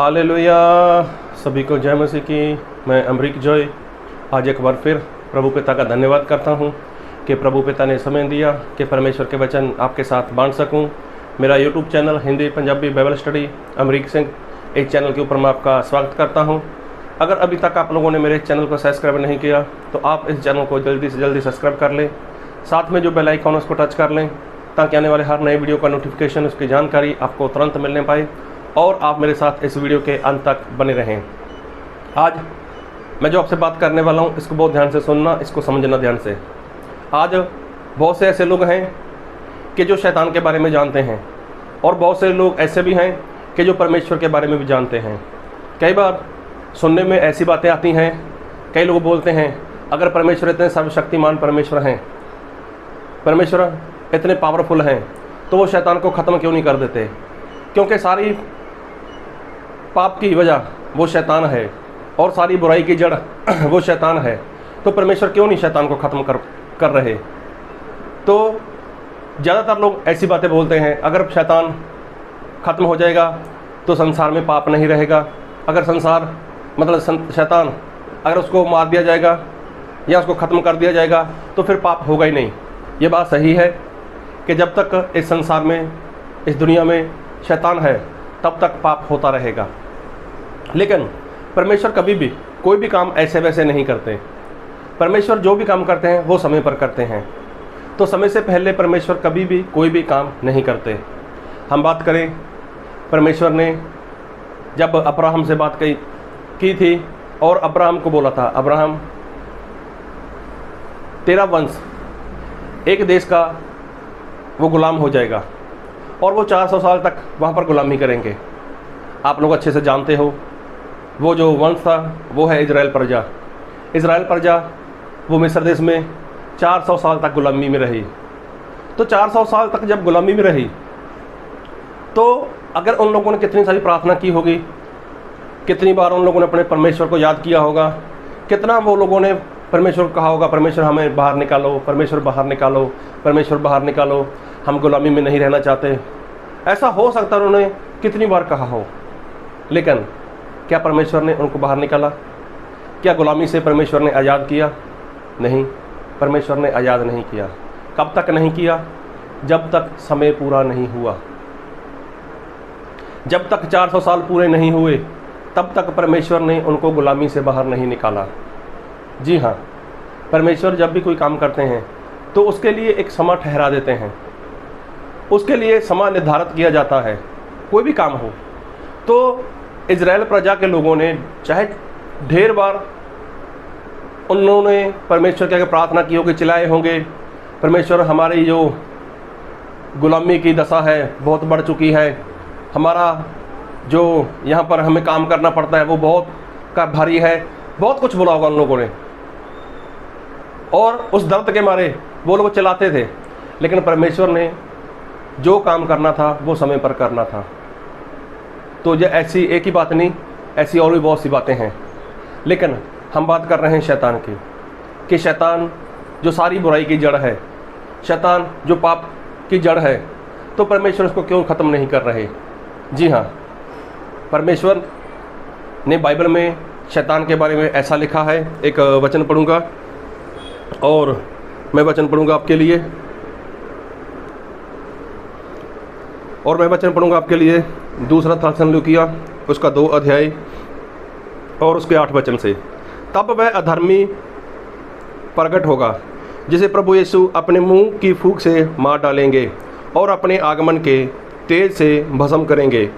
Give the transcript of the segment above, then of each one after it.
Hallelujah. सभी को जय मसीह की। मैं अमरीक जॉय आज एक बार फिर प्रभु पिता का धन्यवाद करता हूं कि प्रभु पिता ने समय दिया कि परमेश्वर के वचन आपके साथ बांट सकूं। मेरा YouTube channel Hindi Punjabi Bible study Amrik Singh, इस चैनल के ऊपर मैं आपका स्वागत करता हूं। अगर अभी तक आप लोगों ने मेरे चैनल को सब्सक्राइब नहीं किया तो आप इस चैनल को जल्दी से जल्दी सब्सक्राइब कर लें। साथ में जो बेल आइकन उसको टच कर लें ताकि आने वाले हर नए वीडियो का नोटिफिकेशन, उसकी जानकारी आपको तुरंत मिलने पाए और आप मेरे साथ इस वीडियो के अंत तक बने रहें। आज मैं जो आपसे बात करने वाला हूँ इसको बहुत ध्यान से सुनना, इसको समझना ध्यान से। आज बहुत से ऐसे लोग हैं कि जो शैतान के बारे में जानते हैं और बहुत से लोग ऐसे भी हैं कि जो परमेश्वर के बारे में भी जानते हैं। कई बार सुनने में ऐसी बातें आती हैं, कई लोग बोलते हैं अगर परमेश्वर इतने सर्वशक्तिमान परमेश्वर हैं, परमेश्वर इतने पावरफुल हैं, तो वो शैतान को ख़त्म क्यों नहीं कर देते? क्योंकि सारी पाप की वजह वो शैतान है और सारी बुराई की जड़ वो शैतान है, तो परमेश्वर क्यों नहीं शैतान को ख़त्म कर रहे? तो ज़्यादातर लोग ऐसी बातें बोलते हैं अगर शैतान ख़त्म हो जाएगा तो संसार में पाप नहीं रहेगा। अगर संसार मतलब शैतान अगर उसको मार दिया जाएगा या उसको ख़त्म कर दिया जाएगा तो फिर पाप होगा ही नहीं। ये बात सही है कि जब तक इस संसार में, इस दुनिया में शैतान है तब तक पाप होता रहेगा। लेकिन परमेश्वर कभी भी कोई भी काम ऐसे वैसे नहीं करते। परमेश्वर जो भी काम करते हैं वो समय पर करते हैं। तो समय से पहले परमेश्वर कभी भी कोई भी काम नहीं करते। हम बात करें, परमेश्वर ने जब अब्राहम से बात की थी और अब्राहम को बोला था, अब्राहम तेरा वंश एक देश का वो गुलाम हो जाएगा और वो 400 साल तक वहाँ पर गुलामी करेंगे। आप लोग अच्छे से जानते हो वो जो वंश था वो है इजराइल प्रजा। इजराइल प्रजा वो मिस्र देश में 400 साल तक गुलामी में रही। तो 400 साल तक जब गुलामी में रही तो अगर उन लोगों ने कितनी सारी प्रार्थना की होगी, कितनी बार उन लोगों ने अपने परमेश्वर को याद किया होगा, कितना वो लोगों ने परमेश्वर को कहा होगा परमेश्वर हमें बाहर निकालो, परमेश्वर बाहर निकालो, परमेश्वर बाहर निकालो, हम गुलामी में नहीं रहना चाहते। ऐसा हो सकता है उन्होंने कितनी बार कहा हो, लेकिन क्या परमेश्वर ने उनको बाहर निकाला? क्या गुलामी से परमेश्वर ने आज़ाद किया? नहीं, परमेश्वर ने आज़ाद नहीं किया। कब तक नहीं किया? जब तक समय पूरा नहीं हुआ। जब तक 400 साल पूरे नहीं हुए तब तक परमेश्वर ने उनको गुलामी से बाहर नहीं निकाला। जी हाँ, परमेश्वर जब भी कोई काम करते हैं तो उसके लिए एक समय ठहरा देते हैं, उसके लिए समय निर्धारित किया जाता है। कोई भी काम हो तो इजराइल प्रजा के लोगों ने चाहे ढेर बार उन्होंने परमेश्वर के आगे प्रार्थना की होगी, चिल्लाए होंगे, परमेश्वर हमारी जो गुलामी की दशा है बहुत बढ़ चुकी है, हमारा जो यहाँ पर हमें काम करना पड़ता है वो बहुत का भारी है, बहुत कुछ बोला होगा उन लोगों ने और उस दर्द के मारे वो लोग चिल्लाते थे। लेकिन परमेश्वर ने जो काम करना था वो समय पर करना था। तो ये ऐसी एक ही बात नहीं, ऐसी और भी बहुत सी बातें हैं। लेकिन हम बात कर रहे हैं शैतान की, कि शैतान जो सारी बुराई की जड़ है, शैतान जो पाप की जड़ है, तो परमेश्वर उसको क्यों ख़त्म नहीं कर रहे? जी हाँ, परमेश्वर ने बाइबल में शैतान के बारे में ऐसा लिखा है। एक वचन पढ़ूंगा और मैं वचन पढ़ूंगा आपके लिए, और मैं वचन पढ़ूंगा आपके लिए दूसरा थिस्सलुनीकियों उसका 2 अध्याय और उसके 8 वचन से। तब वह अधर्मी प्रगट होगा जिसे प्रभु यीशु अपने मुंह की फूंक से मार डालेंगे और अपने आगमन के तेज से भस्म करेंगे।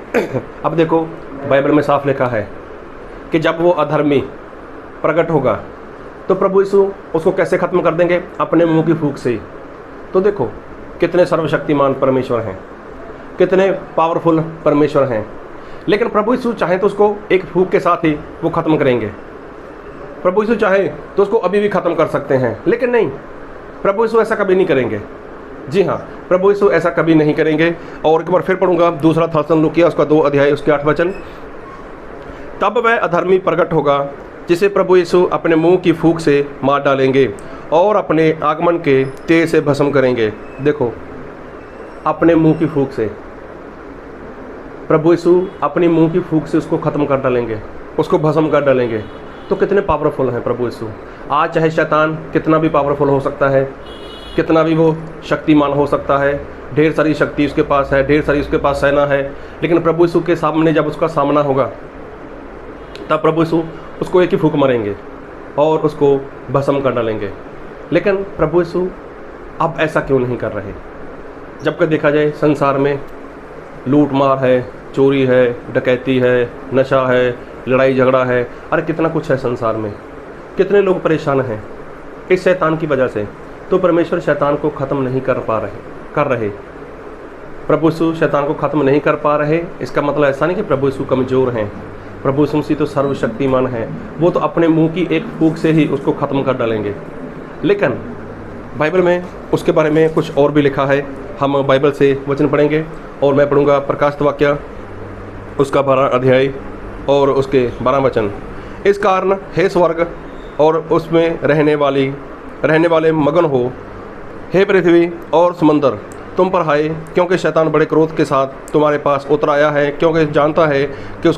अब देखो बाइबल में साफ लिखा है कि जब वो अधर्मी प्रकट होगा तो प्रभु यीशु उसको कैसे ख़त्म कर देंगे? अपने मुंह की फूंक से। तो देखो कितने सर्वशक्तिमान परमेश्वर हैं, कितने पावरफुल परमेश्वर हैं। लेकिन प्रभु यीशु चाहे तो उसको एक फूंक के साथ ही वो ख़त्म करेंगे। प्रभु यीशु चाहे तो उसको अभी भी ख़त्म कर सकते हैं, लेकिन नहीं, प्रभु यीशु ऐसा कभी नहीं करेंगे। जी हाँ, प्रभु यीशु ऐसा कभी नहीं करेंगे। और एक बार फिर पढ़ूंगा दूसरा थिस्सलुनीकियों उसका 2 अध्याय उसके 8 वचन। तब वह अधर्मी प्रगट होगा जिसे प्रभु यीशु अपने मुंह की फूंक से मार डालेंगे और अपने आगमन के तेज से भस्म करेंगे। देखो, अपने मुंह की फूंक से प्रभु यीशु अपनी मुंह की फूंक से उसको ख़त्म कर डालेंगे, उसको भस्म कर डालेंगे। तो कितने पावरफुल हैं प्रभु यीशु। आज चाहे शैतान कितना भी पावरफुल हो सकता है, कितना भी वो शक्तिमान हो सकता है, ढेर सारी शक्ति उसके पास है, ढेर सारी उसके पास सेना है, लेकिन प्रभु यीशु के सामने जब उसका सामना होगा तब प्रभु यीशु उसको एक ही फूंक मारेंगे और उसको भस्म कर डालेंगे। लेकिन प्रभु यीशु अब ऐसा क्यों नहीं कर रहे? जबकि देखा जाए संसार में लूट मार है, चोरी है, डकैती है, नशा है, लड़ाई झगड़ा है, अरे कितना कुछ है संसार में। कितने लोग परेशान हैं इस शैतान की वजह से। तो परमेश्वर शैतान को ख़त्म नहीं कर रहे। प्रभु यीशु शैतान को ख़त्म नहीं कर पा रहे, इसका मतलब ऐसा नहीं कि प्रभु यीशु कमज़ोर हैं। प्रभु यीशु मसीह तो सर्वशक्तिमान है, वो तो अपने मुंह की एक फूंक से ही उसको ख़त्म कर डालेंगे। लेकिन बाइबल में उसके बारे में कुछ और भी लिखा है। हम बाइबल से वचन पढ़ेंगे और मैं पढ़ूंगा प्रकाशित वाक्य उसका 12 अध्याय और उसके 12 वचन। इस कारण हे स्वर्ग और उसमें रहने वाले मगन हो, हे पृथ्वी और समंदर तुम पर हाय, क्योंकि शैतान बड़े क्रोध के साथ तुम्हारे पास उतर आया है, क्योंकि जानता है कि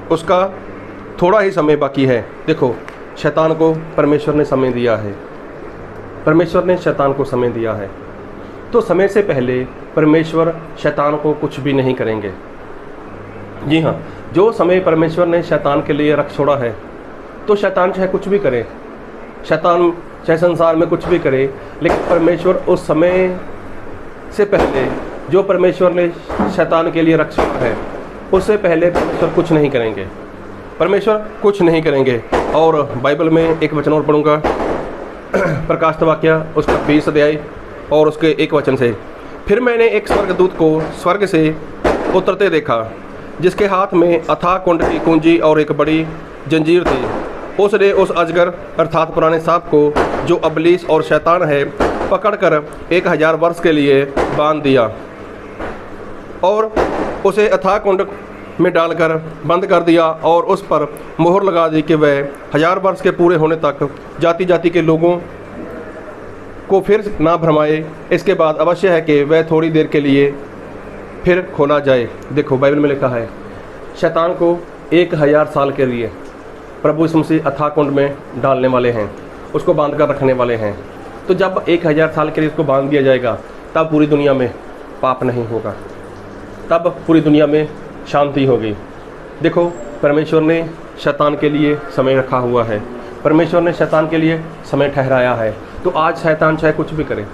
उसका थोड़ा ही समय बाकी है। देखो, शैतान को परमेश्वर ने समय दिया है, परमेश्वर ने शैतान को समय दिया है। तो समय से पहले परमेश्वर शैतान को कुछ भी नहीं करेंगे। जी हाँ, जो समय परमेश्वर ने शैतान के लिए रख छोड़ा है, तो शैतान चाहे कुछ भी करे, शैतान चाहे संसार में कुछ भी करे, लेकिन परमेश्वर उस समय से पहले जो परमेश्वर ने शैतान के लिए रख छोड़ा है, उससे पहले परमेश्वर कुछ नहीं करेंगे। परमेश्वर कुछ नहीं करेंगे। और बाइबल में एक वचन और पढ़ूंगा, प्रकाशित वाक्य उसका 20 अध्याय और उसके 1 वचन से। फिर मैंने एक स्वर्गदूत को स्वर्ग से उतरते देखा, जिसके हाथ में अथाह कुंड की कुंजी और एक बड़ी जंजीर थी। उसने उस अजगर अर्थात पुराने सांप को, जो अबलीस और शैतान है, पकड़कर 1000 वर्ष के लिए बांध दिया और उसे अथाह कुंड में डालकर बंद कर दिया और उस पर मोहर लगा दी कि वह 1000 वर्ष के पूरे होने तक जाति जाति के लोगों को फिर ना भरमाए। इसके बाद अवश्य है कि वह थोड़ी देर के लिए फिर खोला जाए। देखो, बाइबल में लिखा है शैतान को 1000 साल के लिए प्रभु यीशु मसीह अथाह कुंड में डालने वाले हैं, उसको बांध कर रखने वाले हैं। तो जब 1000 साल के लिए उसको बांध दिया जाएगा, तब पूरी दुनिया में पाप नहीं होगा, तब पूरी दुनिया में शांति होगी। देखो, परमेश्वर ने शैतान के लिए समय रखा हुआ है, परमेश्वर ने शैतान के लिए समय ठहराया है। तो आज शैतान चाहे कुछ भी करे,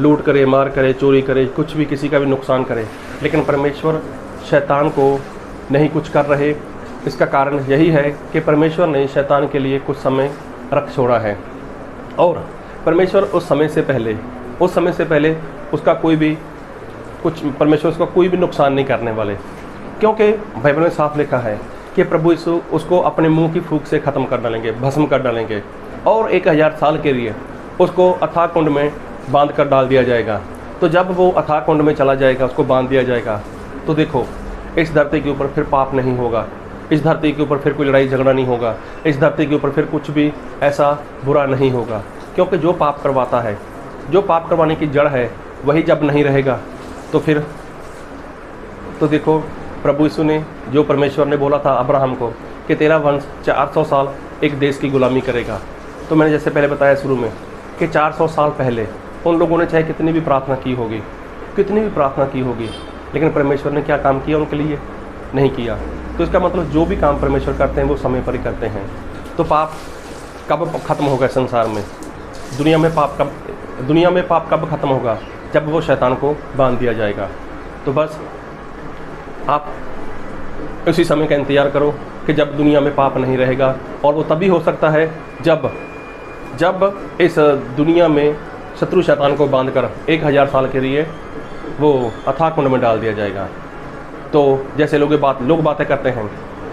लूट करे, मार करे, चोरी करे, कुछ भी किसी का भी नुकसान करे, लेकिन परमेश्वर शैतान को नहीं कुछ कर रहे। इसका कारण यही है कि परमेश्वर ने शैतान के लिए कुछ समय रख छोड़ा है और परमेश्वर उस समय से पहले उसका परमेश्वर उसका कोई भी नुकसान नहीं करने वाले, क्योंकि बाइबल में साफ लिखा है कि प्रभु यीशु उसको अपने मुंह की फूंक से ख़त्म कर डालेंगे, भस्म कर डालेंगे और 1000 साल के लिए उसको अथाह कुंड में बांध कर डाल दिया जाएगा। तो जब वो अथाह कुंड में चला जाएगा, उसको बांध दिया जाएगा, तो देखो, इस धरती के ऊपर फिर पाप नहीं होगा, इस धरती के ऊपर फिर कोई लड़ाई झगड़ा नहीं होगा, इस धरती के ऊपर फिर कुछ भी ऐसा बुरा नहीं होगा। क्योंकि जो पाप करवाता है, जो पाप करवाने की जड़ है, वही जब नहीं रहेगा तो देखो, प्रभु यीशु ने, जो परमेश्वर ने बोला था अब्राहम को कि तेरा वंश 400 साल एक देश की गुलामी करेगा। तो मैंने जैसे पहले बताया शुरू में कि 400 साल पहले उन लोगों ने चाहे कितनी भी प्रार्थना की होगी, लेकिन परमेश्वर ने क्या काम किया उनके लिए? नहीं किया। तो इसका मतलब जो भी काम परमेश्वर करते हैं वो समय पर ही करते हैं। तो पाप कब ख़त्म होगा संसार में? दुनिया में पाप कब ख़त्म होगा? जब वो शैतान को बांध दिया जाएगा। तो बस आप उसी समय का इंतज़ार करो कि जब दुनिया में पाप नहीं रहेगा, और वो तभी हो सकता है जब इस दुनिया में शत्रु शैतान को बांधकर 1000 साल के लिए वो अथाह कुंड में डाल दिया जाएगा। तो जैसे लोग बातें करते हैं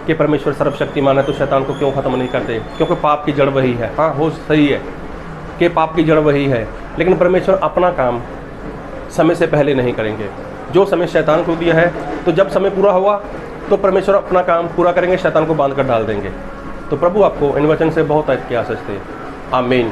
कि परमेश्वर सर्वशक्तिमान है, तो शैतान को क्यों ख़त्म नहीं करते? क्योंकि पाप की जड़ वही है। हाँ, हो सही है कि पाप की जड़ वही है, लेकिन परमेश्वर अपना काम समय से पहले नहीं करेंगे। जो समय शैतान को दिया है, तो जब समय पूरा हुआ तो परमेश्वर अपना काम पूरा करेंगे, शैतान को बांध कर डाल देंगे। तो प्रभु आपको इन वचन से बहुत आशीष दे। आमीन।